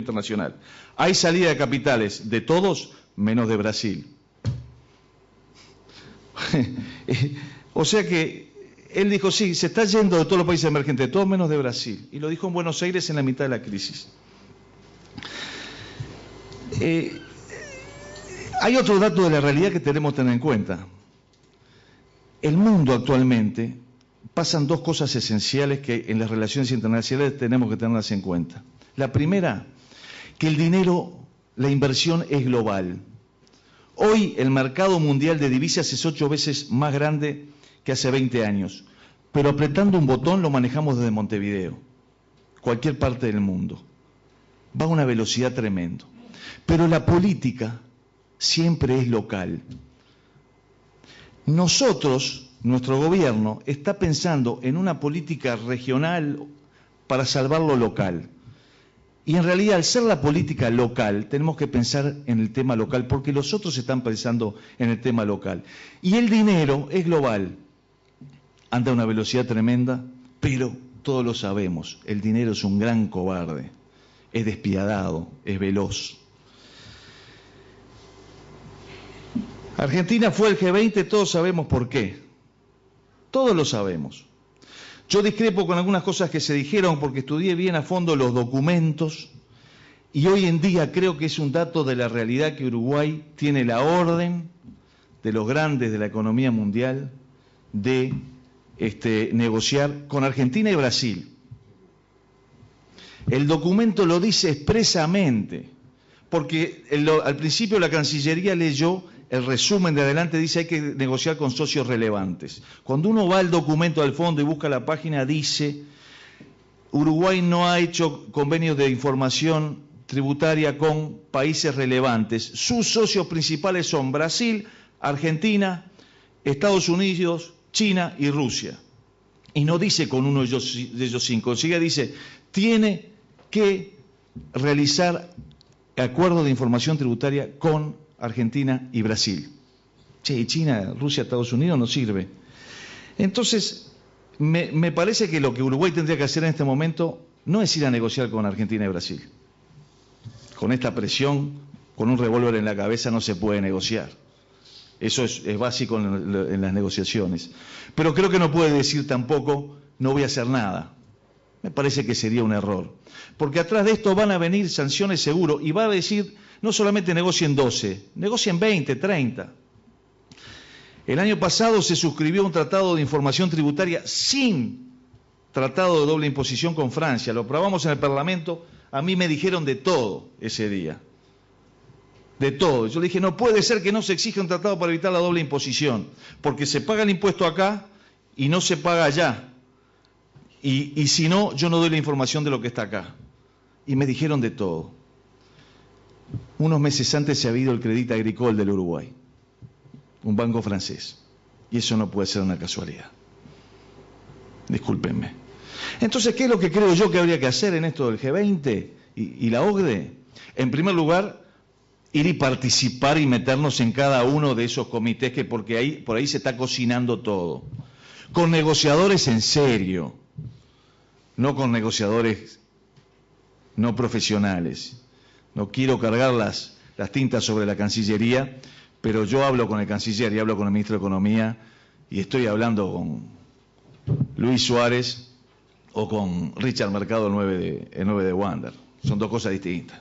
internacional. Hay salida de capitales de todos, menos de Brasil. O sea que él dijo, sí, se está yendo de todos los países emergentes, de todos menos de Brasil. Y lo dijo en Buenos Aires en la mitad de la crisis. Hay otro dato de la realidad que tenemos que tener en cuenta. El mundo actualmente pasan dos cosas esenciales que en las relaciones internacionales tenemos que tenerlas en cuenta. La primera, que el dinero, la inversión es global. Hoy el mercado mundial de divisas es 8 veces más grande que hace 20 años, pero apretando un botón lo manejamos desde Montevideo, cualquier parte del mundo. Va a una velocidad tremenda. Pero la política siempre es local. Nosotros, nuestro gobierno, está pensando en una política regional para salvar lo local. Y en realidad, al ser la política local, tenemos que pensar en el tema local, porque los otros están pensando en el tema local. Y el dinero es global, anda a una velocidad tremenda, pero todos lo sabemos, el dinero es un gran cobarde, es despiadado, es veloz. Argentina fue al G20, todos sabemos por qué. Todos lo sabemos. Yo discrepo con algunas cosas que se dijeron porque estudié bien a fondo los documentos y hoy en día creo que es un dato de la realidad que Uruguay tiene la orden de los grandes de la economía mundial de negociar con Argentina y Brasil. El documento lo dice expresamente, porque al principio la Cancillería leyó el resumen de adelante, dice hay que negociar con socios relevantes. Cuando uno va al documento al fondo y busca la página, dice Uruguay no ha hecho convenios de información tributaria con países relevantes. Sus socios principales son Brasil, Argentina, Estados Unidos, China y Rusia. Y no dice con uno de ellos 5, enseguida dice, tiene que realizar acuerdos de información tributaria con Argentina y Brasil. Che, China, Rusia, Estados Unidos no sirve. Entonces, me parece que lo que Uruguay tendría que hacer en este momento no es ir a negociar con Argentina y Brasil. Con esta presión, con un revólver en la cabeza no se puede negociar. Eso es básico en las negociaciones. Pero creo que no puede decir tampoco, no voy a hacer nada. Me parece que sería un error. Porque atrás de esto van a venir sanciones seguro y va a decir, no solamente negocien 12, negocien 20, 30. El año pasado se suscribió un tratado de información tributaria sin tratado de doble imposición con Francia. Lo aprobamos en el Parlamento, a mí me dijeron de todo ese día. De todo. Yo le dije, no puede ser que no se exija un tratado para evitar la doble imposición, porque se paga el impuesto acá y no se paga allá. Y si no, yo no doy la información de lo que está acá. Y me dijeron de todo. Unos meses antes se ha habido el Crédit Agricole del Uruguay, un banco francés. Y eso no puede ser una casualidad. Discúlpenme. Entonces, ¿qué es lo que creo yo que habría que hacer en esto del G20 y la OCDE? En primer lugar, ir y participar y meternos en cada uno de esos comités, que porque por ahí se está cocinando todo. Con negociadores en serio, no con negociadores no profesionales. No quiero cargar las tintas sobre la Cancillería, pero yo hablo con el canciller y hablo con el ministro de Economía y estoy hablando con Luis Suárez o con Richard Mercado, el 9 de Wander. Son dos cosas distintas,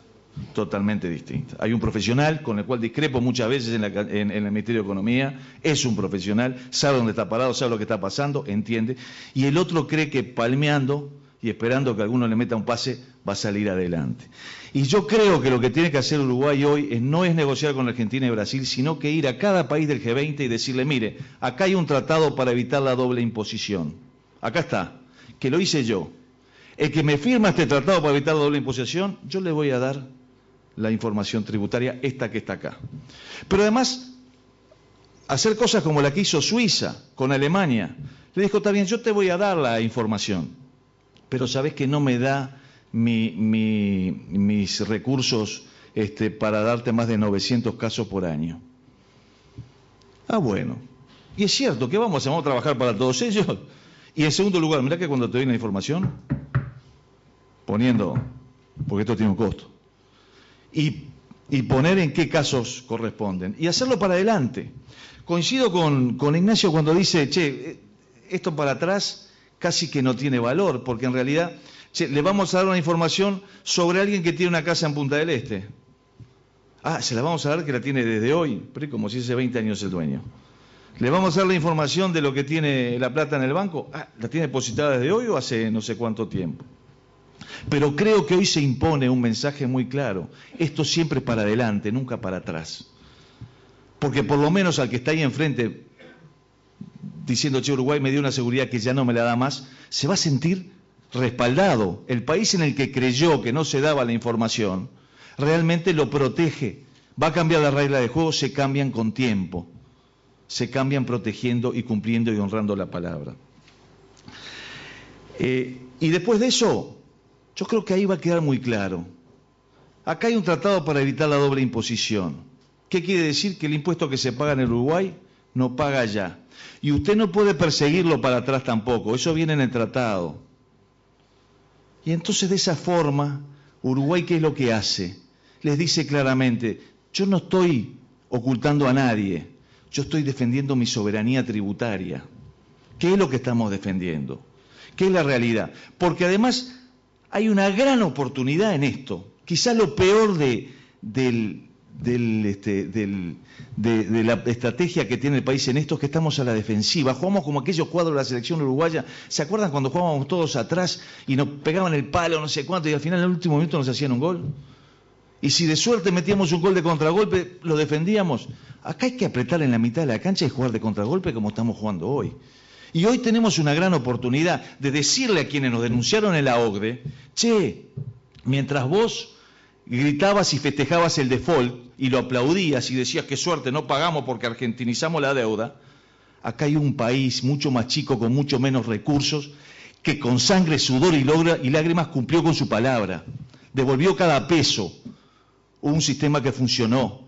totalmente distintas. Hay un profesional con el cual discrepo muchas veces en el Ministerio de Economía, es un profesional, sabe dónde está parado, sabe lo que está pasando, entiende, y el otro cree que palmeando y esperando que alguno le meta un pase va a salir adelante. Y yo creo que lo que tiene que hacer Uruguay hoy no es negociar con Argentina y Brasil, sino que ir a cada país del G20 y decirle, mire, acá hay un tratado para evitar la doble imposición. Acá está, que lo hice yo. El que me firma este tratado para evitar la doble imposición, yo le voy a dar la información tributaria, esta que está acá. Pero además, hacer cosas como la que hizo Suiza con Alemania. Le dijo, está bien, yo te voy a dar la información, pero sabés que no me da mis recursos para darte más de 900 casos por año. Ah, bueno. Y es cierto, ¿qué vamos a hacer? ¿Vamos a trabajar para todos ellos? Y en segundo lugar, mirá que cuando te doy la información, porque esto tiene un costo, y poner en qué casos corresponden y hacerlo para adelante. Coincido con Ignacio cuando dice, che, esto para atrás casi que no tiene valor, porque en realidad, che, le vamos a dar una información sobre alguien que tiene una casa en Punta del Este. Ah, se la vamos a dar que la tiene desde hoy, pero como si hace 20 años el dueño. ¿Le vamos a dar la información de lo que tiene la plata en el banco? Ah, ¿la tiene depositada desde hoy o hace no sé cuánto tiempo? Pero creo que hoy se impone un mensaje muy claro. Esto siempre para adelante, nunca para atrás. Porque por lo menos al que está ahí enfrente diciendo, che, Uruguay me dio una seguridad que ya no me la da más, se va a sentir respaldado. El país en el que creyó que no se daba la información, realmente lo protege. Va a cambiar la regla de juego, se cambian con tiempo. Se cambian protegiendo y cumpliendo y honrando la palabra. Y después de eso, yo creo que ahí va a quedar muy claro. Acá hay un tratado para evitar la doble imposición. ¿Qué quiere decir? Que el impuesto que se paga en el Uruguay no paga allá. Y usted no puede perseguirlo para atrás tampoco, eso viene en el tratado. Y entonces de esa forma, Uruguay, ¿qué es lo que hace? Les dice claramente, yo no estoy ocultando a nadie, yo estoy defendiendo mi soberanía tributaria. ¿Qué es lo que estamos defendiendo? ¿Qué es la realidad? Porque además hay una gran oportunidad en esto. Quizás lo peor de la estrategia que tiene el país en esto es que estamos a la defensiva. Jugamos como aquellos cuadros de la selección uruguaya. ¿Se acuerdan cuando jugábamos todos atrás y nos pegaban el palo, no sé cuánto, y al final en el último minuto nos hacían un gol? Y si de suerte metíamos un gol de contragolpe, lo defendíamos. Acá hay que apretar en la mitad de la cancha y jugar de contragolpe como estamos jugando hoy. Y hoy tenemos una gran oportunidad de decirle a quienes nos denunciaron en la OCDE, che, mientras vos gritabas y festejabas el default y lo aplaudías y decías qué suerte, no pagamos porque argentinizamos la deuda, acá hay un país mucho más chico con mucho menos recursos que con sangre, sudor y lágrimas cumplió con su palabra, devolvió cada peso, un sistema que funcionó.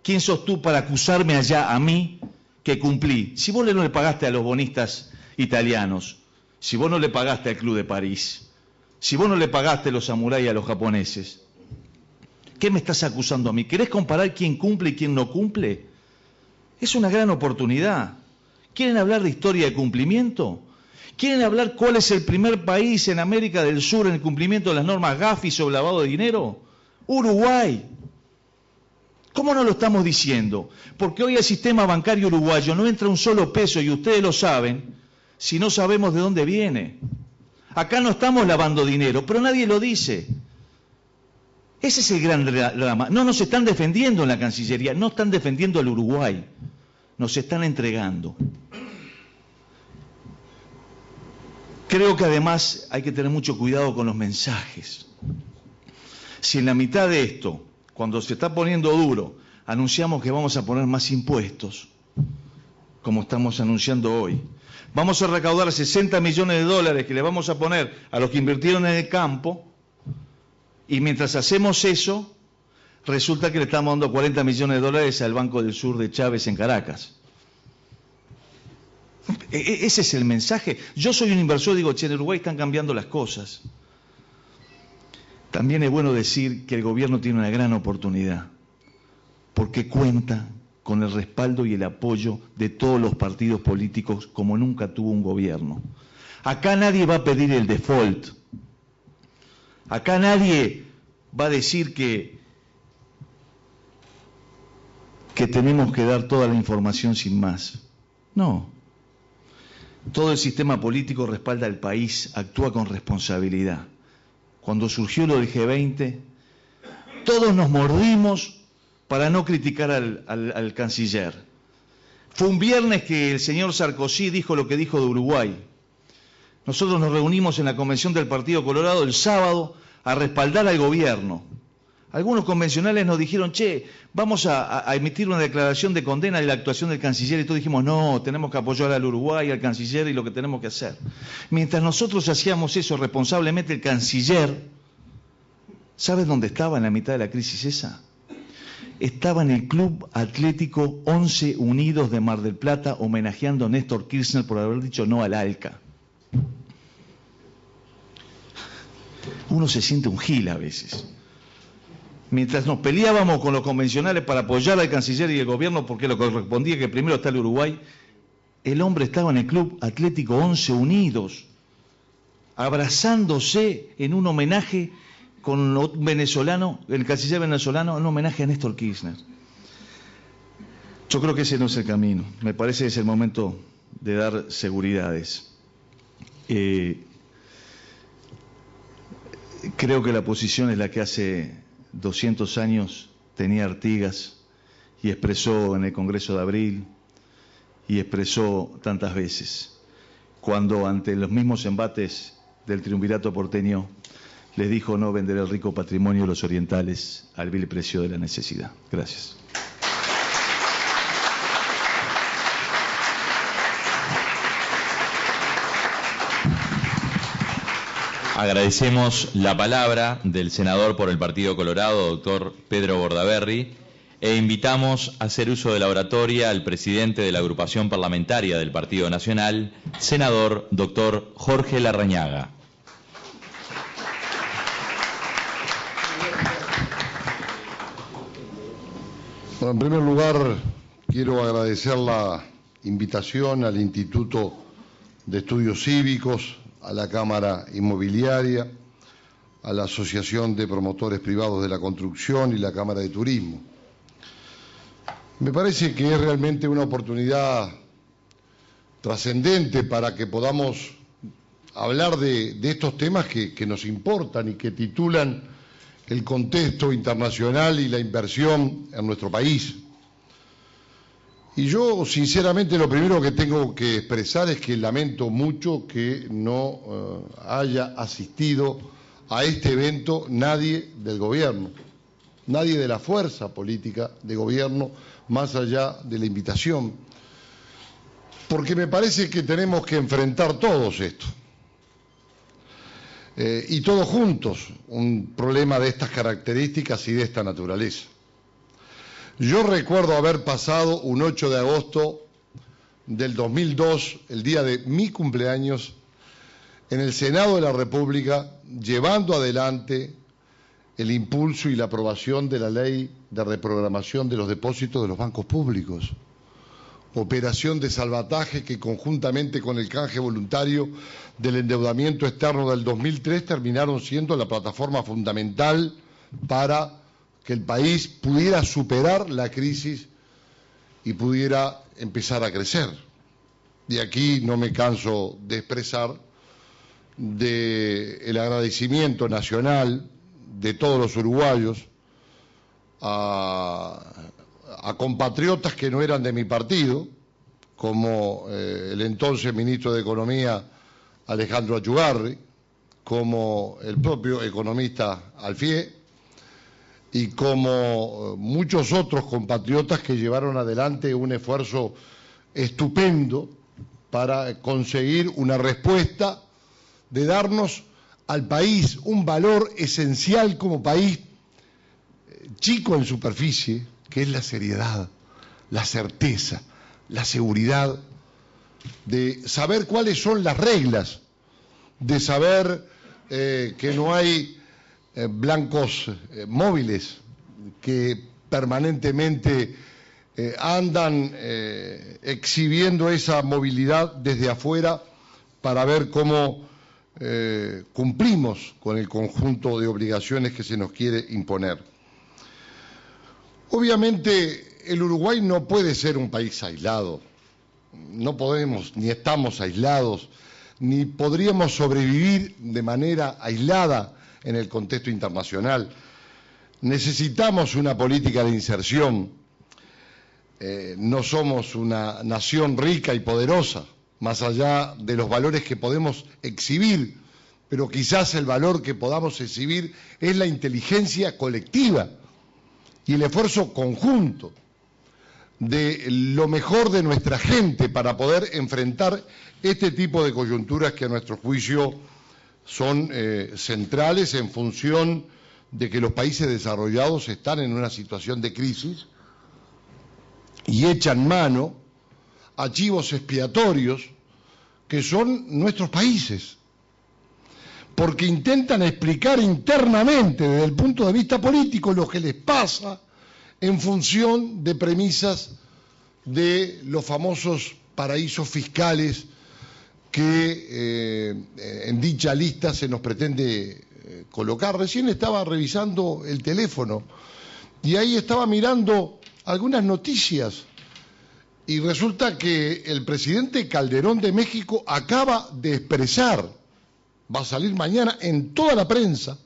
¿Quién sos tú para acusarme allá a mí que cumplí? Si vos no le pagaste a los bonistas italianos, si vos no le pagaste al Club de París, si vos no le pagaste a los samuráis a los japoneses, ¿qué me estás acusando a mí? ¿Querés comparar quién cumple y quién no cumple? Es una gran oportunidad. ¿Quieren hablar de historia de cumplimiento? ¿Quieren hablar cuál es el primer país en América del Sur en el cumplimiento de las normas Gafi sobre lavado de dinero? Uruguay. ¿Cómo no lo estamos diciendo? Porque hoy al sistema bancario uruguayo no entra un solo peso, y ustedes lo saben, si no sabemos de dónde viene. Acá no estamos lavando dinero, pero nadie lo dice. Ese es el gran drama. No nos están defendiendo en la Cancillería, no están defendiendo al Uruguay, nos están entregando. Creo que además hay que tener mucho cuidado con los mensajes. Si en la mitad de esto, cuando se está poniendo duro, anunciamos que vamos a poner más impuestos, como estamos anunciando hoy, vamos a recaudar 60 millones de dólares que le vamos a poner a los que invirtieron en el campo, y mientras hacemos eso, resulta que le estamos dando 40 millones de dólares al Banco del Sur de Chávez en Caracas. Ese es el mensaje. Yo soy un inversor, digo, che, en Uruguay están cambiando las cosas. También es bueno decir que el gobierno tiene una gran oportunidad, porque cuenta con el respaldo y el apoyo de todos los partidos políticos como nunca tuvo un gobierno. Acá nadie va a pedir el default. Acá nadie va a decir que tenemos que dar toda la información sin más. No. Todo el sistema político respalda al país, actúa con responsabilidad. Cuando surgió lo del G20, todos nos mordimos para no criticar al canciller. Fue un viernes que el señor Sarkozy dijo lo que dijo de Uruguay. Nosotros nos reunimos en la convención del Partido Colorado el sábado a respaldar al gobierno. Algunos convencionales nos dijeron, che, vamos a emitir una declaración de condena de la actuación del canciller, y todos dijimos, no, tenemos que apoyar al Uruguay, al canciller y lo que tenemos que hacer. Mientras nosotros hacíamos eso responsablemente, el canciller, ¿sabes dónde estaba en la mitad de la crisis esa? Estaba en el Club Atlético 11 Unidos de Mar del Plata homenajeando a Néstor Kirchner por haber dicho no al ALCA. Uno se siente un gil a veces. mientras nos peleábamos con los convencionales para apoyar al canciller y el gobierno, porque lo correspondía que primero está el Uruguay, el hombre estaba en el Club Atlético 11 Unidos, abrazándose en un homenaje con un venezolano, el canciller venezolano, en un homenaje a Néstor Kirchner. Yo creo que ese no es el camino. Me parece que es el momento de dar seguridades. Creo que la posición es la que hace 200 años tenía Artigas y expresó en el Congreso de Abril y expresó tantas veces, cuando ante los mismos embates del triunvirato porteño les dijo no vender el rico patrimonio de los orientales al vil precio de la necesidad. Gracias. Agradecemos la palabra del senador por el Partido Colorado, doctor Pedro Bordaberry, e invitamos a hacer uso de la oratoria al presidente de la agrupación parlamentaria del Partido Nacional, senador doctor Jorge Larrañaga. Bueno, en primer lugar, quiero agradecer la invitación al Instituto de Estudios Cívicos, a la Cámara Inmobiliaria, a la Asociación de Promotores Privados de la Construcción y la Cámara de Turismo. Me parece que es realmente una oportunidad trascendente para que podamos hablar de estos temas que nos importan y que titulan el contexto internacional y la inversión en nuestro país. Y yo, sinceramente, lo primero que tengo que expresar es que lamento mucho que no haya asistido a este evento nadie del gobierno, nadie de la fuerza política de gobierno, más allá de la invitación, porque me parece que tenemos que enfrentar todos esto, y todos juntos, un problema de estas características y de esta naturaleza. Yo recuerdo haber pasado un 8 de agosto del 2002, el día de mi cumpleaños, en el Senado de la República, llevando adelante el impulso y la aprobación de la ley de reprogramación de los depósitos de los bancos públicos. Operación de salvataje que conjuntamente con el canje voluntario del endeudamiento externo del 2003 terminaron siendo la plataforma fundamental para que el país pudiera superar la crisis y pudiera empezar a crecer. Y aquí no me canso de expresar el agradecimiento nacional de todos los uruguayos a compatriotas que no eran de mi partido, como el entonces ministro de Economía Alejandro Achugarri, como el propio economista Alfié, y como muchos otros compatriotas que llevaron adelante un esfuerzo estupendo para conseguir una respuesta de darnos al país un valor esencial como país chico en superficie, que es la seriedad, la certeza, la seguridad, de saber cuáles son las reglas, de saber que no hay blancos móviles que permanentemente andan exhibiendo esa movilidad desde afuera para ver cómo cumplimos con el conjunto de obligaciones que se nos quiere imponer. Obviamente el Uruguay no puede ser un país aislado, no podemos, ni estamos aislados, ni podríamos sobrevivir de manera aislada en el contexto internacional. Necesitamos una política de inserción. No somos una nación rica y poderosa, más allá de los valores que podemos exhibir, pero quizás el valor que podamos exhibir es la inteligencia colectiva y el esfuerzo conjunto de lo mejor de nuestra gente para poder enfrentar este tipo de coyunturas que a nuestro juicio son centrales en función de que los países desarrollados están en una situación de crisis y echan mano a chivos expiatorios que son nuestros países. porque intentan explicar internamente desde el punto de vista político lo que les pasa en función de premisas de los famosos paraísos fiscales que en dicha lista se nos pretende colocar. Recién estaba revisando el teléfono y ahí estaba mirando algunas noticias y resulta que el presidente Calderón de México acaba de expresar, va a salir mañana en toda la prensa,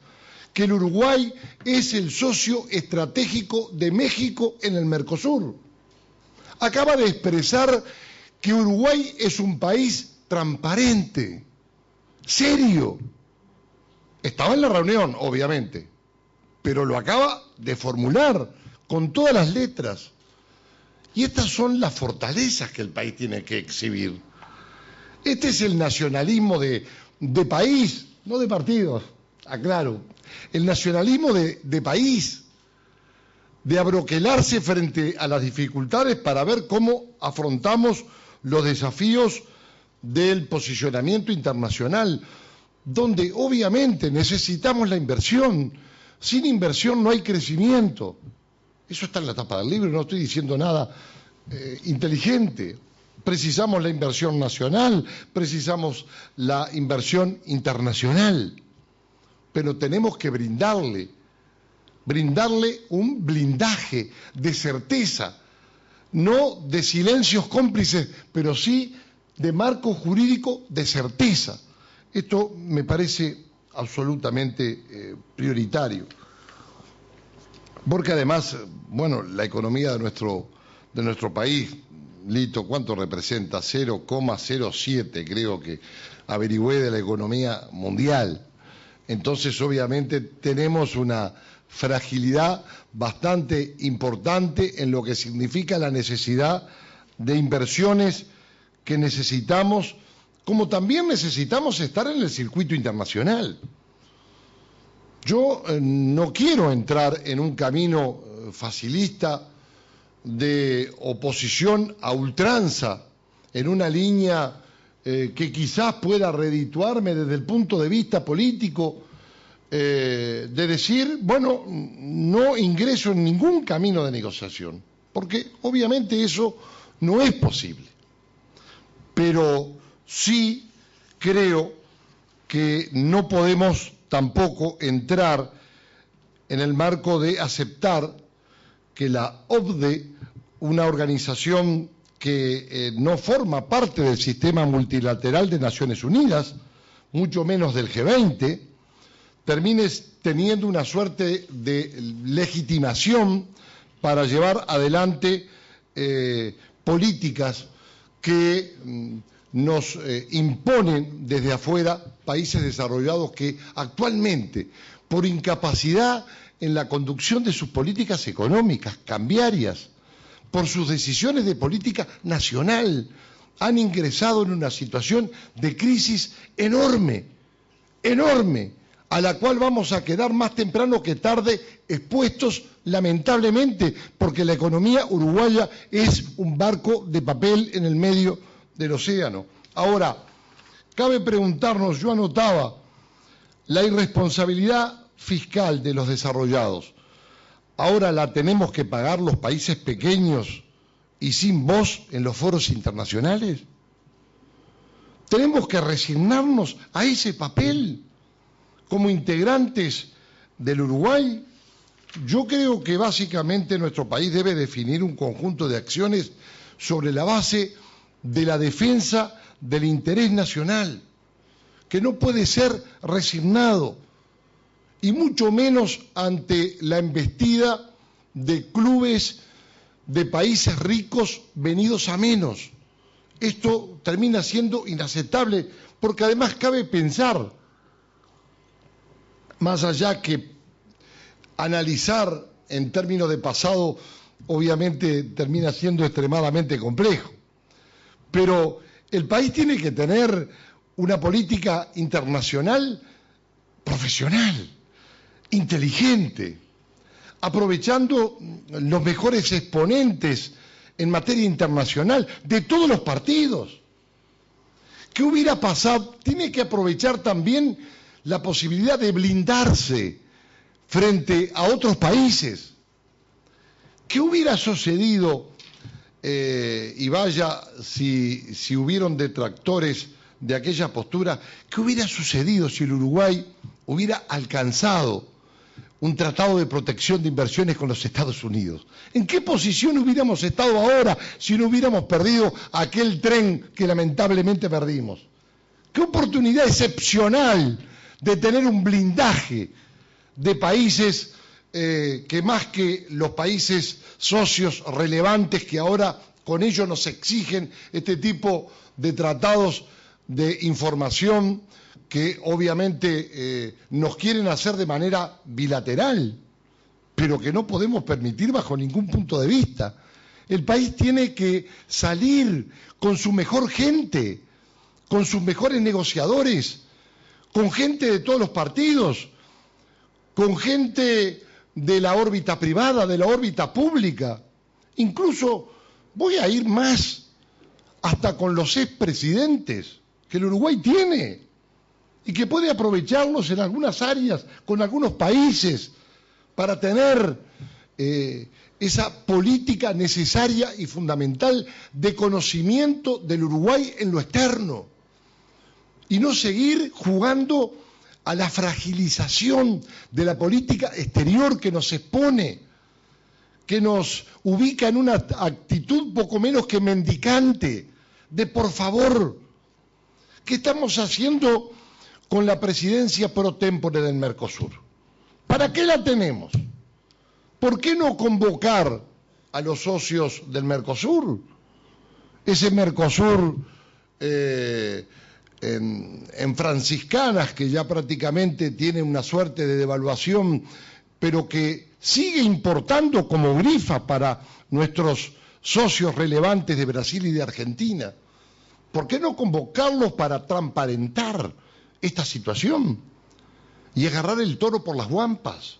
que el Uruguay es el socio estratégico de México en el Mercosur. Acaba de expresar que Uruguay es un país transparente, serio. Estaba en la reunión, obviamente, pero lo acaba de formular con todas las letras. Y estas son las fortalezas que el país tiene que exhibir. Este es el nacionalismo de país, no de partidos, aclaro. El nacionalismo de país, de abroquelarse frente a las dificultades para ver cómo afrontamos los desafíos del posicionamiento internacional, donde obviamente necesitamos la inversión. Sin inversión no hay crecimiento. Eso está en la tapa del libro, no estoy diciendo nada inteligente. Precisamos la inversión nacional, precisamos la inversión internacional, pero tenemos que brindarle un blindaje de certeza, no de silencios cómplices, pero sí de marco jurídico de certeza. Esto me parece absolutamente prioritario. Porque además, bueno, la economía de nuestro país, Lito, ¿cuánto representa? 0,07 creo que averigüé de la economía mundial. Entonces, obviamente, tenemos una fragilidad bastante importante en lo que significa la necesidad de inversiones que necesitamos, como también necesitamos estar en el circuito internacional. Yo no quiero entrar en un camino facilista de oposición a ultranza, en una línea que quizás pueda redituarme desde el punto de vista político, de decir, bueno, no ingreso en ningún camino de negociación, porque obviamente eso no es posible. Pero sí creo que no podemos tampoco entrar en el marco de aceptar que la OCDE, una organización que no forma parte del sistema multilateral de Naciones Unidas, mucho menos del G20, termine teniendo una suerte de legitimación para llevar adelante políticas que nos imponen desde afuera países desarrollados que actualmente, por incapacidad en la conducción de sus políticas económicas, cambiarias, por sus decisiones de política nacional, han ingresado en una situación de crisis enorme, enorme, a la cual vamos a quedar más temprano que tarde expuestos, lamentablemente, porque la economía uruguaya es un barco de papel en el medio del océano. Ahora, cabe preguntarnos, yo anotaba, la irresponsabilidad fiscal de los desarrollados, ¿ahora la tenemos que pagar los países pequeños y sin voz en los foros internacionales? ¿Tenemos que resignarnos a ese papel como integrantes del Uruguay? Yo creo que básicamente nuestro país debe definir un conjunto de acciones sobre la base de la defensa del interés nacional, que no puede ser resignado, y mucho menos ante la embestida de clubes de países ricos venidos a menos. Esto termina siendo inaceptable, porque además cabe pensar, más allá que analizar en términos de pasado, obviamente termina siendo extremadamente complejo, pero el país tiene que tener una política internacional profesional, inteligente, aprovechando los mejores exponentes en materia internacional de todos los partidos. ¿Qué hubiera pasado? Tiene que aprovechar también la posibilidad de blindarse frente a otros países. ¿Qué hubiera sucedido, y vaya si hubieron detractores de aquella postura, qué hubiera sucedido si el Uruguay hubiera alcanzado un tratado de protección de inversiones con los Estados Unidos? ¿En qué posición hubiéramos estado ahora si no hubiéramos perdido aquel tren que lamentablemente perdimos? ¡Qué oportunidad excepcional de tener un blindaje de países que más que los países socios relevantes que ahora con ellos nos exigen este tipo de tratados de información que obviamente nos quieren hacer de manera bilateral, pero que no podemos permitir bajo ningún punto de vista? El país tiene que salir con su mejor gente, con sus mejores negociadores, con gente de todos los partidos, con gente de la órbita privada, de la órbita pública. Incluso voy a ir más, hasta con los expresidentes que el Uruguay tiene y que puede aprovecharlos en algunas áreas, con algunos países, para tener esa política necesaria y fundamental de conocimiento del Uruguay en lo externo, y no seguir jugando a la fragilización de la política exterior que nos expone, que nos ubica en una actitud poco menos que mendicante, de por favor. ¿Qué estamos haciendo con la presidencia pro tempore del Mercosur? ¿Para qué la tenemos? ¿Por qué no convocar a los socios del Mercosur? Ese Mercosur en franciscanas, que ya prácticamente tiene una suerte de devaluación, pero que sigue importando como grifa para nuestros socios relevantes de Brasil y de Argentina. ¿Por qué no convocarlos para transparentar esta situación y agarrar el toro por las guampas,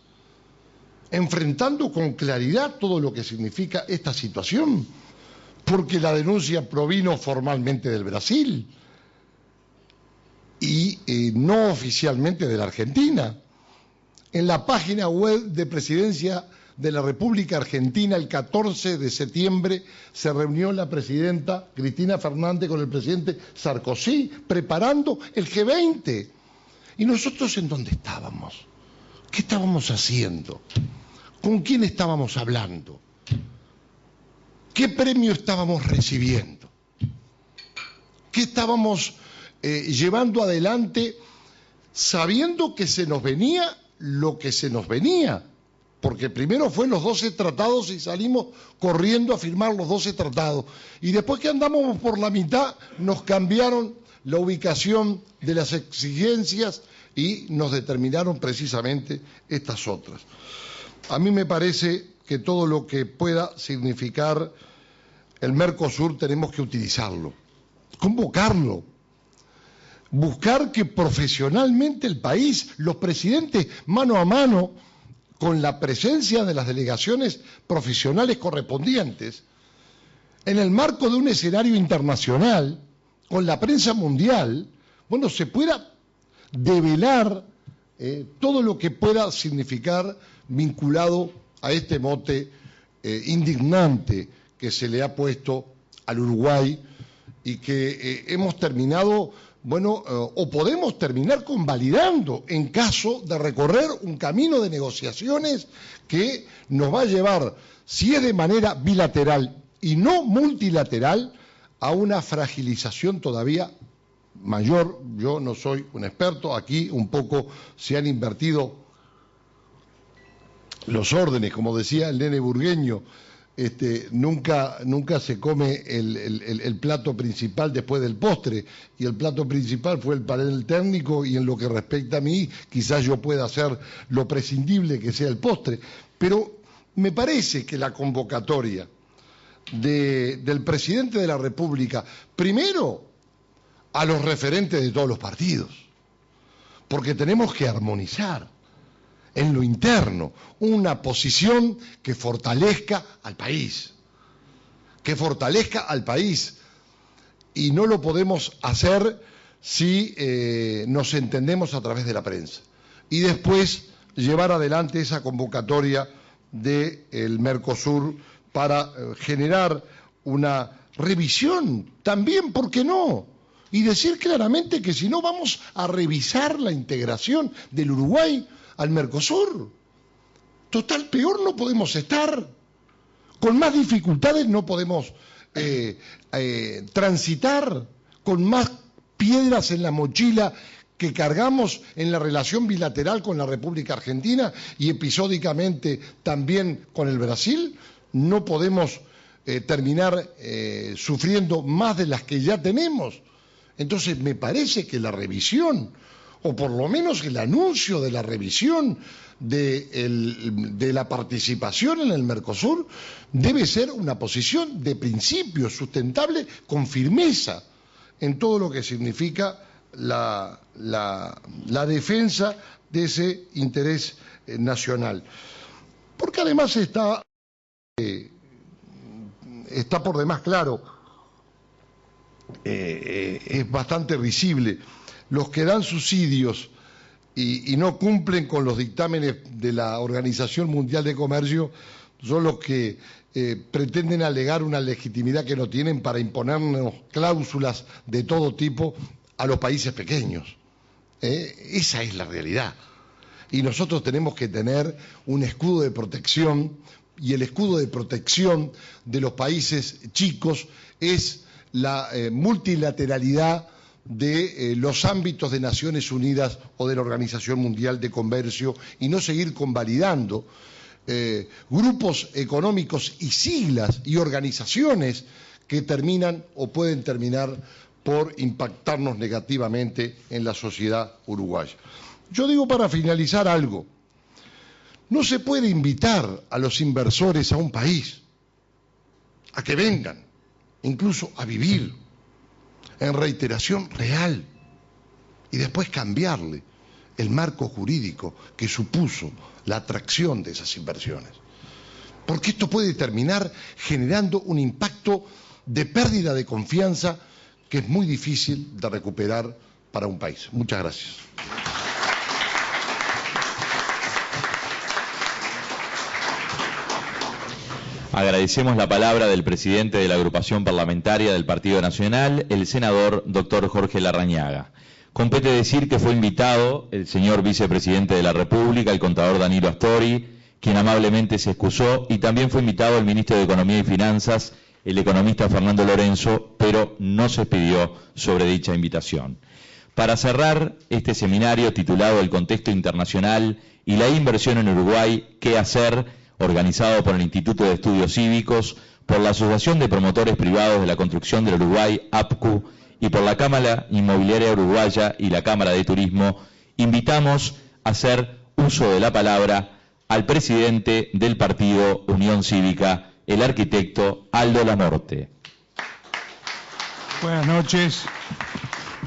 enfrentando con claridad todo lo que significa esta situación? Porque la denuncia provino formalmente del Brasil y no oficialmente de la Argentina. En la página web de Presidencia de la República Argentina, el 14 de septiembre, se reunió la presidenta Cristina Fernández con el presidente Sarkozy, preparando el G20. ¿Y nosotros en dónde estábamos? ¿Qué estábamos haciendo? ¿Con quién estábamos hablando? ¿Qué premio estábamos recibiendo? ¿Qué estábamos llevando adelante sabiendo que se nos venía lo que se nos venía? Porque primero fue los 12 tratados y salimos corriendo a firmar los 12 tratados. Y después que andamos por la mitad, nos cambiaron la ubicación de las exigencias y nos determinaron precisamente estas otras. A mí me parece que todo lo que pueda significar el Mercosur tenemos que utilizarlo, convocarlo, buscar que profesionalmente el país, los presidentes mano a mano, con la presencia de las delegaciones profesionales correspondientes, en el marco de un escenario internacional, con la prensa mundial, bueno, se pueda develar todo lo que pueda significar vinculado a este mote indignante que se le ha puesto al Uruguay y que hemos terminado, bueno, o podemos terminar convalidando en caso de recorrer un camino de negociaciones que nos va a llevar, si es de manera bilateral y no multilateral, a una fragilización todavía mayor. Yo no soy un experto, aquí un poco se han invertido los órdenes, como decía el nene burgueño. Nunca se come el plato principal después del postre, y el plato principal fue el panel técnico, y en lo que respecta a mí quizás yo pueda hacer lo prescindible que sea el postre, pero me parece que la convocatoria del presidente de la República, primero a los referentes de todos los partidos, porque tenemos que armonizar en lo interno una posición que fortalezca al país, y no lo podemos hacer si nos entendemos a través de la prensa. Y después llevar adelante esa convocatoria del Mercosur para generar una revisión también, ¿por qué no? Y decir claramente que si no vamos a revisar la integración del Uruguay al Mercosur. Total, peor no podemos estar. Con más dificultades no podemos transitar, con más piedras en la mochila que cargamos en la relación bilateral con la República Argentina y episódicamente también con el Brasil, no podemos terminar sufriendo más de las que ya tenemos. Entonces me parece que la revisión, o por lo menos el anuncio de la revisión de la participación en el Mercosur, debe ser una posición de principio sustentable con firmeza en todo lo que significa la defensa de ese interés nacional. Porque además está por demás claro, es bastante risible, los que dan subsidios y no cumplen con los dictámenes de la Organización Mundial de Comercio son los que pretenden alegar una legitimidad que no tienen para imponernos cláusulas de todo tipo a los países pequeños. Esa es la realidad. Y nosotros tenemos que tener un escudo de protección, y el escudo de protección de los países chicos es la multilateralidad de los ámbitos de Naciones Unidas o de la Organización Mundial de Comercio, y no seguir convalidando grupos económicos y siglas y organizaciones que terminan o pueden terminar por impactarnos negativamente en la sociedad uruguaya. Yo digo para finalizar algo, no se puede invitar a los inversores a un país a que vengan, incluso a vivir en reiteración real, y después cambiarle el marco jurídico que supuso la atracción de esas inversiones. Porque esto puede terminar generando un impacto de pérdida de confianza que es muy difícil de recuperar para un país. Muchas gracias. Agradecemos la palabra del presidente de la agrupación parlamentaria del Partido Nacional, el senador doctor Jorge Larrañaga. Compete decir que fue invitado el señor vicepresidente de la República, el contador Danilo Astori, quien amablemente se excusó, y también fue invitado el ministro de Economía y Finanzas, el economista Fernando Lorenzo, pero no se expidió sobre dicha invitación. Para cerrar este seminario titulado El contexto internacional y la inversión en Uruguay, ¿qué hacer?, organizado por el Instituto de Estudios Cívicos, por la Asociación de Promotores Privados de la Construcción del Uruguay, APCU, y por la Cámara Inmobiliaria Uruguaya y la Cámara de Turismo, invitamos a hacer uso de la palabra al presidente del partido Unión Cívica, el arquitecto Aldo Lamorte. Buenas noches,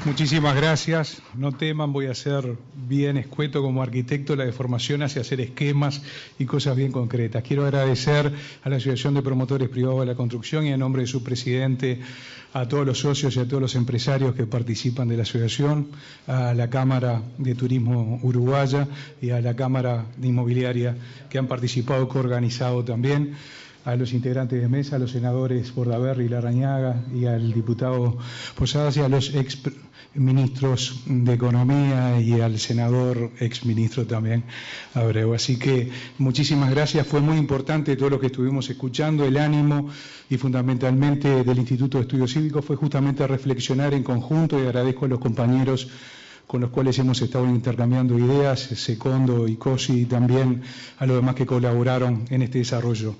muchísimas gracias. No teman, voy a ser bien escueto como arquitecto. La deformación hace hacer esquemas y cosas bien concretas. Quiero agradecer a la Asociación de Promotores Privados de la Construcción y en nombre de su presidente a todos los socios y a todos los empresarios que participan de la asociación, a la Cámara de Turismo Uruguaya y a la Cámara de Inmobiliaria que han participado, coorganizado también, a los integrantes de mesa, a los senadores Bordaberry y Larrañaga y al diputado Posadas y a los ex ministros de Economía y al senador ex ministro también Abreu. Así que muchísimas gracias, fue muy importante todo lo que estuvimos escuchando. El ánimo y fundamentalmente del Instituto de Estudios Cívicos fue justamente reflexionar en conjunto, y agradezco a los compañeros con los cuales hemos estado intercambiando ideas, Secondo y Cosi, y también a los demás que colaboraron en este desarrollo.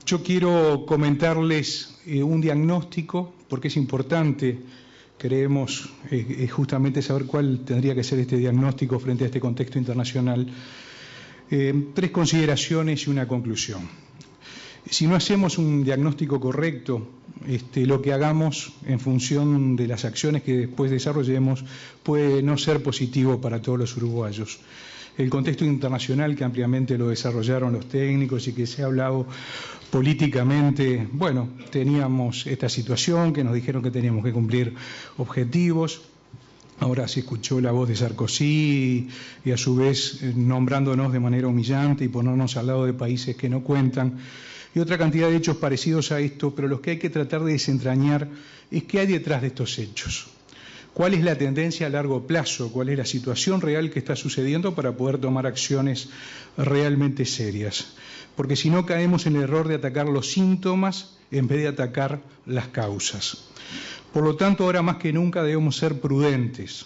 Yo quiero comentarles un diagnóstico, porque es importante, creemos, justamente saber cuál tendría que ser este diagnóstico frente a este contexto internacional. 3 consideraciones y una conclusión. Si no hacemos un diagnóstico correcto, lo que hagamos en función de las acciones que después desarrollemos puede no ser positivo para todos los uruguayos. El contexto internacional, que ampliamente lo desarrollaron los técnicos y que se ha hablado políticamente, bueno, teníamos esta situación que nos dijeron que teníamos que cumplir objetivos, Ahora se escuchó la voz de Sarkozy y a su vez nombrándonos de manera humillante y ponernos al lado de países que no cuentan. Y otra cantidad de hechos parecidos a esto, pero los que hay que tratar de desentrañar es qué hay detrás de estos hechos. ¿Cuál es la tendencia a largo plazo? ¿Cuál es la situación real que está sucediendo para poder tomar acciones realmente serias? Porque si no caemos en el error de atacar los síntomas en vez de atacar las causas. Por lo tanto, ahora más que nunca debemos ser prudentes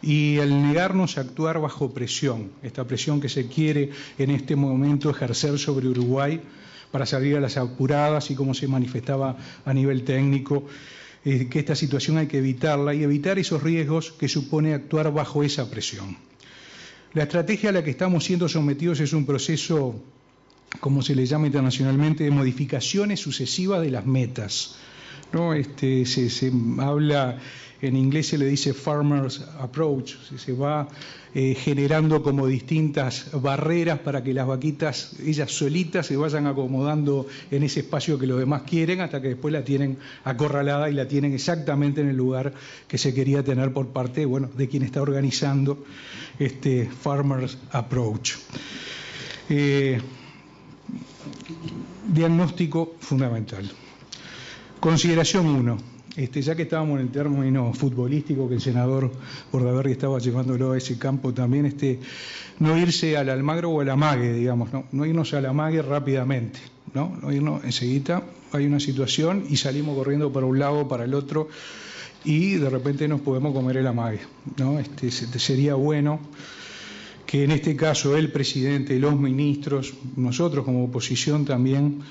y al negarnos a actuar bajo presión, esta presión que se quiere en este momento ejercer sobre Uruguay para salir a las apuradas y como se manifestaba a nivel técnico, que esta situación hay que evitarla y evitar esos riesgos que supone actuar bajo esa presión. La estrategia a la que estamos siendo sometidos es un proceso, como se le llama internacionalmente, de modificaciones sucesivas de las metas, ¿no? Se habla, en inglés se le dice farmer's approach, se va generando como distintas barreras para que las vaquitas, ellas solitas, se vayan acomodando en ese espacio que los demás quieren, hasta que después la tienen acorralada y la tienen exactamente en el lugar que se quería tener por parte, bueno, de quien está organizando este farmer's approach. Diagnóstico fundamental. Consideración 1. Ya que estábamos en el término futbolístico, que el senador Bordaberry estaba llevándolo a ese campo también, no irse al Almagro o al amague, digamos, no irnos al amague rápidamente, no irnos enseguida, hay una situación y salimos corriendo para un lado o para el otro y de repente nos podemos comer el amague, ¿no? Sería bueno que en este caso el presidente, los ministros, nosotros como oposición también,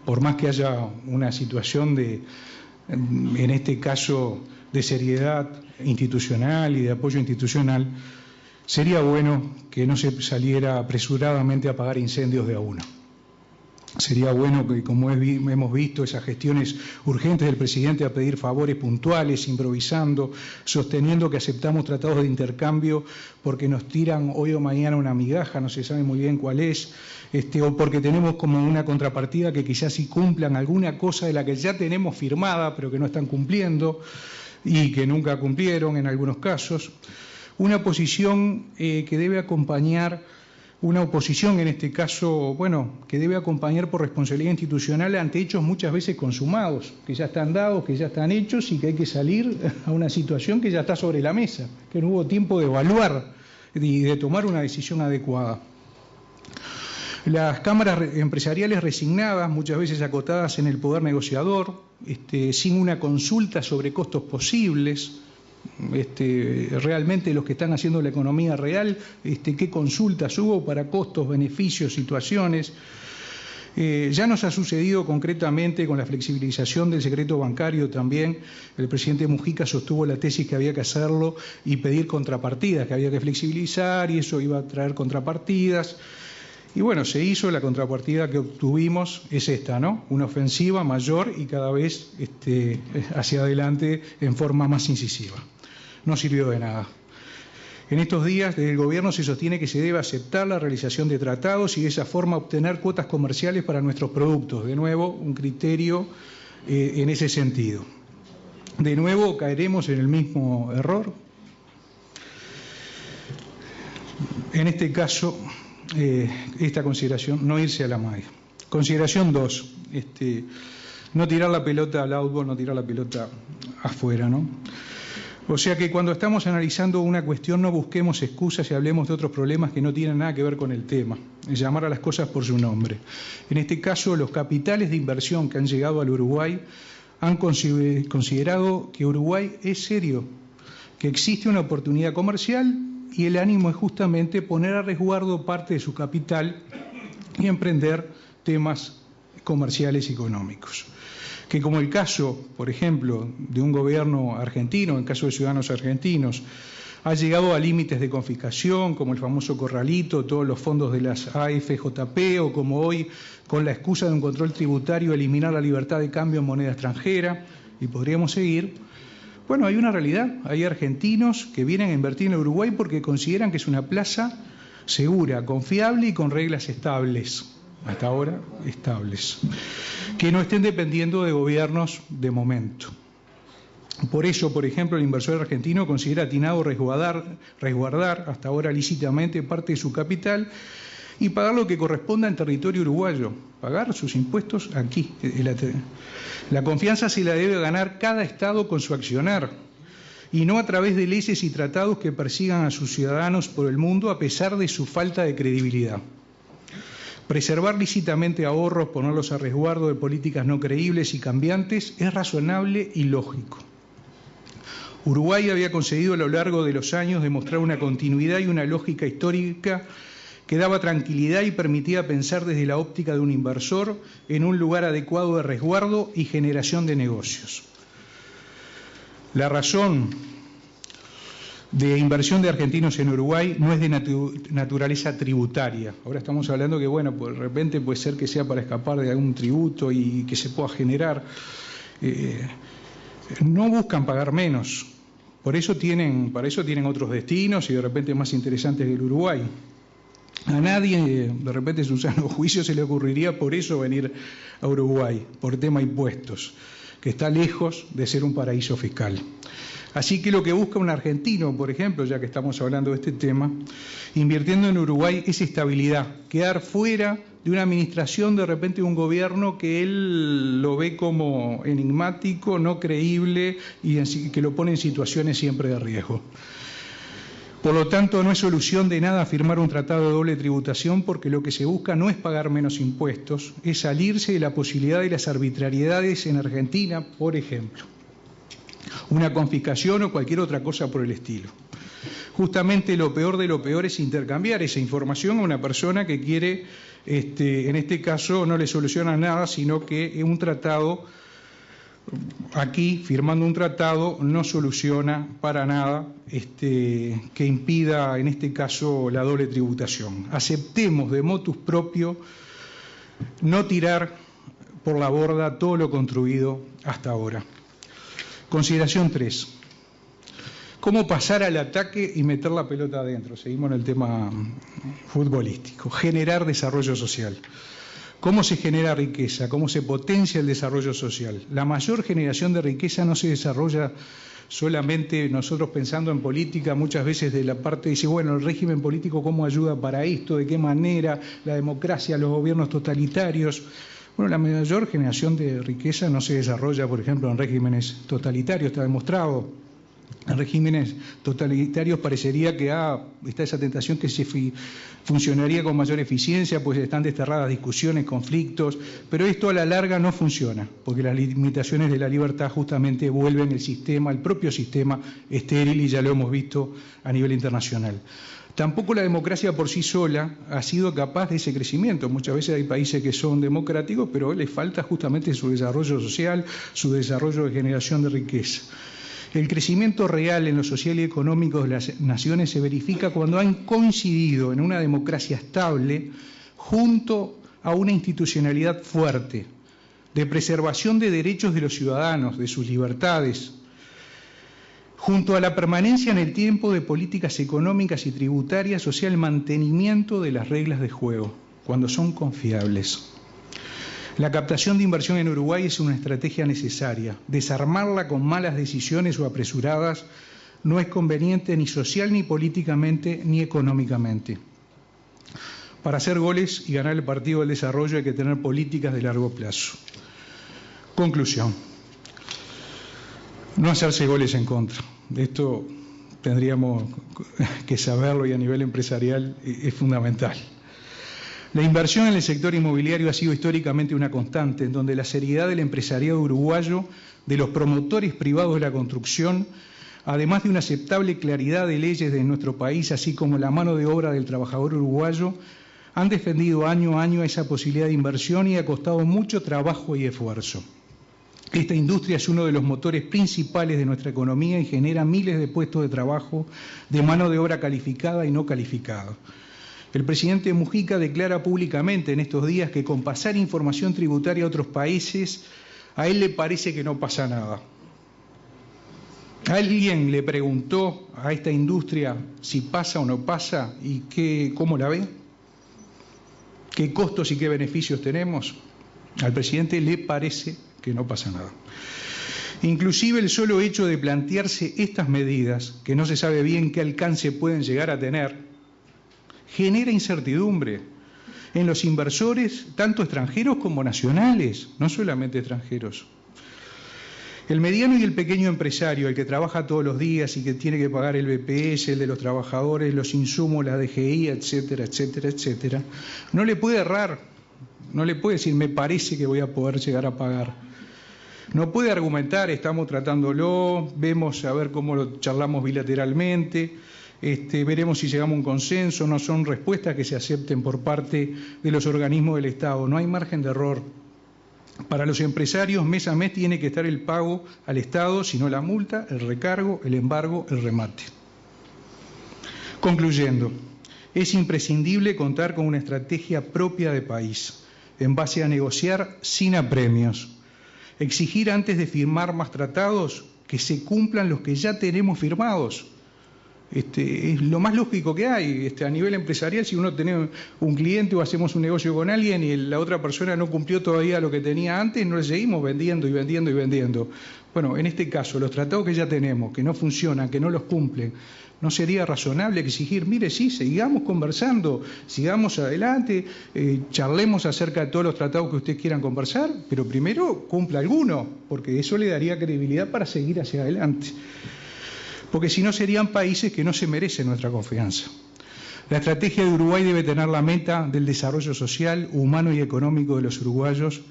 por más que haya una situación en este caso de seriedad institucional y de apoyo institucional, sería bueno que no se saliera apresuradamente a apagar incendios de a uno. Sería bueno que, como hemos visto, esas gestiones urgentes del presidente a pedir favores puntuales, improvisando, sosteniendo que aceptamos tratados de intercambio porque nos tiran hoy o mañana una migaja, no se sabe muy bien cuál es, o porque tenemos como una contrapartida que quizás sí cumplan alguna cosa de la que ya tenemos firmada, pero que no están cumpliendo y que nunca cumplieron en algunos casos. Una posición que debe acompañar, una oposición en este caso, que debe acompañar por responsabilidad institucional ante hechos muchas veces consumados, que ya están dados, que ya están hechos y que hay que salir a una situación que ya está sobre la mesa, que no hubo tiempo de evaluar y de tomar una decisión adecuada. Las cámaras empresariales resignadas, muchas veces acotadas en el poder negociador, sin una consulta sobre costos posibles, realmente los que están haciendo la economía real, qué consultas hubo para costos, beneficios, situaciones. Ya nos ha sucedido concretamente con la flexibilización del secreto bancario también. El presidente Mujica sostuvo la tesis que había que hacerlo y pedir contrapartidas, que había que flexibilizar y eso iba a traer contrapartidas. Y bueno, se hizo, la contrapartida que obtuvimos es esta, ¿no? Una ofensiva mayor y cada vez hacia adelante en forma más incisiva. No sirvió de nada. En estos días, desde el Gobierno se sostiene que se debe aceptar la realización de tratados y de esa forma obtener cuotas comerciales para nuestros productos. De nuevo, un criterio en ese sentido. De nuevo, caeremos en el mismo error. En este caso, esta consideración, no irse a la MAE. Consideración 2, no tirar la pelota al outboard, no tirar la pelota afuera, ¿no? O sea que cuando estamos analizando una cuestión no busquemos excusas y hablemos de otros problemas que no tienen nada que ver con el tema, llamar a las cosas por su nombre. En este caso, los capitales de inversión que han llegado al Uruguay han considerado que Uruguay es serio, que existe una oportunidad comercial y el ánimo es justamente poner a resguardo parte de su capital y emprender temas comerciales y económicos. Que como el caso, por ejemplo, de un gobierno argentino, en el caso de ciudadanos argentinos, ha llegado a límites de confiscación, como el famoso corralito, todos los fondos de las AFJP, o como hoy, con la excusa de un control tributario, eliminar la libertad de cambio en moneda extranjera, y podríamos seguir. Bueno, hay una realidad, hay argentinos que vienen a invertir en Uruguay porque consideran que es una plaza segura, confiable y con reglas estables, hasta ahora estables, que no estén dependiendo de gobiernos de momento. Por eso, por ejemplo, el inversor argentino considera atinado resguardar hasta ahora lícitamente parte de su capital y pagar lo que corresponda en territorio uruguayo, pagar sus impuestos aquí. La confianza se la debe ganar cada Estado con su accionar y no a través de leyes y tratados que persigan a sus ciudadanos por el mundo a pesar de su falta de credibilidad. Preservar lícitamente ahorros, ponerlos a resguardo de políticas no creíbles y cambiantes es razonable y lógico. Uruguay había conseguido a lo largo de los años demostrar una continuidad y una lógica histórica que daba tranquilidad y permitía pensar desde la óptica de un inversor en un lugar adecuado de resguardo y generación de negocios. La razón de inversión de argentinos en Uruguay no es de naturaleza tributaria. Ahora estamos hablando que, bueno, pues de repente puede ser que sea para escapar de algún tributo y que se pueda generar. No buscan pagar menos. Para eso tienen otros destinos y de repente más interesantes del Uruguay. A nadie, de repente, en su sano juicio se le ocurriría por eso venir a Uruguay, por tema impuestos, que está lejos de ser un paraíso fiscal. Así que lo que busca un argentino, por ejemplo, ya que estamos hablando de este tema, invirtiendo en Uruguay es estabilidad, quedar fuera de una administración, de repente de un gobierno que él lo ve como enigmático, no creíble y que lo pone en situaciones siempre de riesgo. Por lo tanto, no es solución de nada firmar un tratado de doble tributación porque lo que se busca no es pagar menos impuestos, es salirse de la posibilidad de las arbitrariedades en Argentina, por ejemplo. Una confiscación o cualquier otra cosa por el estilo. Justamente lo peor de lo peor es intercambiar esa información a una persona que quiere, en este caso no le soluciona nada, sino que un tratado, aquí firmando un tratado, no soluciona para nada que impida, en este caso, la doble tributación. Aceptemos de motus propio no tirar por la borda todo lo construido hasta ahora. Consideración 3. ¿Cómo pasar al ataque y meter la pelota adentro? Seguimos en el tema futbolístico. Generar desarrollo social. ¿Cómo se genera riqueza? ¿Cómo se potencia el desarrollo social? La mayor generación de riqueza no se desarrolla solamente nosotros pensando en política, muchas veces de la parte dice, bueno, el régimen político, ¿cómo ayuda para esto? ¿De qué manera? La democracia, los gobiernos totalitarios. Bueno, la mayor generación de riqueza no se desarrolla, por ejemplo, en regímenes totalitarios, está demostrado. En regímenes totalitarios parecería que está esa tentación que se funcionaría con mayor eficiencia, pues están desterradas discusiones, conflictos, pero esto a la larga no funciona, porque las limitaciones de la libertad justamente vuelven el propio sistema estéril, y ya lo hemos visto a nivel internacional. Tampoco la democracia por sí sola ha sido capaz de ese crecimiento. Muchas veces hay países que son democráticos, pero les falta justamente su desarrollo social, su desarrollo de generación de riqueza. El crecimiento real en lo social y económico de las naciones se verifica cuando han coincidido en una democracia estable junto a una institucionalidad fuerte, de preservación de derechos de los ciudadanos, de sus libertades, junto a la permanencia en el tiempo de políticas económicas y tributarias, o sea, el mantenimiento de las reglas de juego, cuando son confiables. La captación de inversión en Uruguay es una estrategia necesaria. Desarmarla con malas decisiones o apresuradas no es conveniente ni social, ni políticamente, ni económicamente. Para hacer goles y ganar el partido del desarrollo hay que tener políticas de largo plazo. Conclusión. No hacerse goles en contra. Esto tendríamos que saberlo y a nivel empresarial es fundamental. La inversión en el sector inmobiliario ha sido históricamente una constante, en donde la seriedad del empresariado uruguayo, de los promotores privados de la construcción, además de una aceptable claridad de leyes de nuestro país, así como la mano de obra del trabajador uruguayo, han defendido año a año esa posibilidad de inversión y ha costado mucho trabajo y esfuerzo. Esta industria es uno de los motores principales de nuestra economía y genera miles de puestos de trabajo de mano de obra calificada y no calificada. El presidente Mujica declara públicamente en estos días que con pasar información tributaria a otros países, a él le parece que no pasa nada. ¿Alguien le preguntó a esta industria si pasa o no pasa y cómo la ve? ¿Qué costos y qué beneficios tenemos? Al presidente le parece que no pasa nada. Inclusive el solo hecho de plantearse estas medidas, que no se sabe bien qué alcance pueden llegar a tener, genera incertidumbre en los inversores, tanto extranjeros como nacionales, no solamente extranjeros. El mediano y el pequeño empresario, el que trabaja todos los días y que tiene que pagar el BPS, el de los trabajadores, los insumos, la DGI, etcétera, etcétera, etcétera, no le puede errar, no le puede decir, me parece que voy a poder llegar a pagar. No puede argumentar, estamos tratándolo, vemos a ver cómo lo charlamos bilateralmente, veremos si llegamos a un consenso, no son respuestas que se acepten por parte de los organismos del Estado, no hay margen de error. Para los empresarios, mes a mes tiene que estar el pago al Estado, sino la multa, el recargo, el embargo, el remate. Concluyendo, es imprescindible contar con una estrategia propia de país, en base a negociar sin apremios. Exigir antes de firmar más tratados que se cumplan los que ya tenemos firmados. Es lo más lógico que hay. A nivel empresarial, si uno tiene un cliente o hacemos un negocio con alguien y la otra persona no cumplió todavía lo que tenía antes, no le seguimos vendiendo y vendiendo y vendiendo. Bueno, en este caso, los tratados que ya tenemos, que no funcionan, que no los cumplen, ¿no sería razonable exigir, mire, sí, sigamos conversando, sigamos adelante, charlemos acerca de todos los tratados que ustedes quieran conversar, pero primero cumpla alguno, porque eso le daría credibilidad para seguir hacia adelante? Porque si no serían países que no se merecen nuestra confianza. La estrategia de Uruguay debe tener la meta del desarrollo social, humano y económico de los uruguayos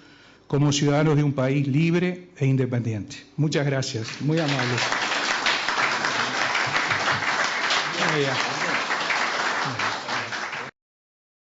como ciudadanos de un país libre e independiente. Muchas gracias, muy amable.